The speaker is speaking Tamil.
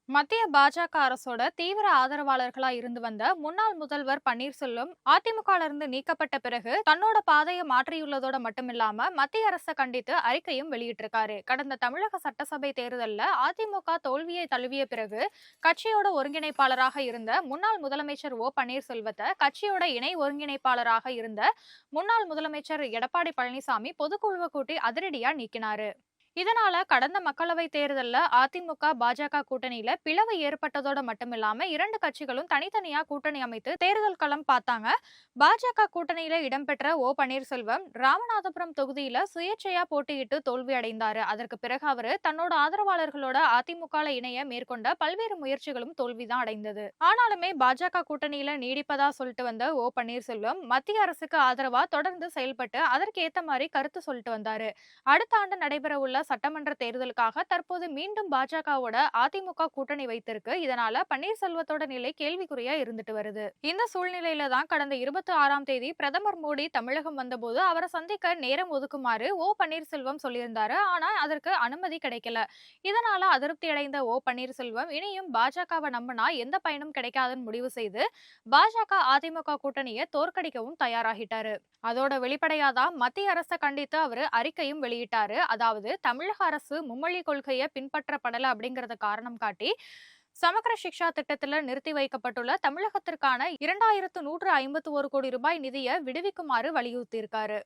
மத்திய பாஜக அரசோட தீவிர ஆதரவாளர்களா இருந்து வந்த முன்னாள் முதல்வர் பன்னீர்செல்வம் அதிமுக இருந்து நீக்கப்பட்ட பிறகு தன்னோட பாதையை மாற்றியுள்ளதோட மட்டுமில்லாம மத்திய அரசை கண்டித்து அறிக்கையும் வெளியிட்டிருக்காரு. கடந்த தமிழக சட்டசபை தேர்தலில் அதிமுக தோல்வியை தழுவிய பிறகு கட்சியோட ஒருங்கிணைப்பாளராக இருந்த முன்னாள் முதலமைச்சர் பன்னீர்செல்வத்தை கட்சியோட இணை ஒருங்கிணைப்பாளராக இருந்த முன்னாள் முதலமைச்சர் எடப்பாடி பழனிசாமி பொதுக்குழுவை கூட்டி அதிரடியா நீக்கினாரு. இதனால கடந்த மக்களவை தேர்தலில் அதிமுக பாஜக கூட்டணியில பிளவு ஏற்பட்டதோட மட்டுமில்லாம இரண்டு கட்சிகளும் தனித்தனியா கூட்டணி அமைத்து தேர்தல் களம் பார்த்தாங்க. பாஜக கூட்டணியில இடம்பெற்ற பன்னீர்செல்வம் ராமநாதபுரம் தொகுதியில சுயேட்சையா போட்டியிட்டு தோல்வி அடைந்தாரு. அதற்கு பிறகு அவரு தன்னோட ஆதரவாளர்களோட அதிமுக இணைய மேற்கொண்ட பல்வேறு முயற்சிகளும் தோல்விதான் அடைந்தது. ஆனாலுமே பாஜக கூட்டணியில நீடிப்பதா சொல்லிட்டு வந்த பன்னீர்செல்வம் மத்திய அரசுக்கு ஆதரவா தொடர்ந்து செயல்பட்டு அதற்கு ஏத்த மாதிரி கருத்து சொல்லிட்டு வந்தாரு. அடுத்த ஆண்டு நடைபெற உள்ள சட்டமன்ற தேர்தலுக்காக தற்போது மீண்டும் பாஜகவோட அதிமுக கூட்டணி வைத்திருக்கு. இதனால பன்னீர்செல்வத்தோட நிலை கேள்விக்குறியா இருந்துட்டு வருது. இந்த சூழ்நிலையில தான் கடந்த 26ஆம் தேதி பிரதமர் மோடி தமிழகம் வந்தபோது அவரை சந்திக்க நேரம் ஒதுக்குமாறு பன்னீர்செல்வம் சொல்லியிருந்தாரு. ஆனா அதற்கு அனுமதி கிடைக்கல. இதனால அதிருப்தி அடைந்த பன்னீர்செல்வம் இனியும் பாஜகவை நம்பினா எந்த பயனும் கிடைக்காதுன்னு முடிவு செய்து பாஜக அதிமுக கூட்டணியை தோற்கடிக்கவும் தயாராகிட்டாரு. அதோட வெளிப்படையாதான் மத்திய அரசை கண்டித்து அவரு அறிக்கையும் வெளியிட்டாரு. அதாவது தமிழக அரசு மும்மொழி கொள்கையை பின்பற்றப்படல அப்படிங்கறத காரணம் காட்டி சமக்கர சிக்ஷா திட்டத்தில் நிறுத்தி வைக்கப்பட்டுள்ள தமிழகத்திற்கான 2151 கோடி ரூபாய் நிதியை விடுவிக்குமாறு வலியுறுத்தியிருக்காரு.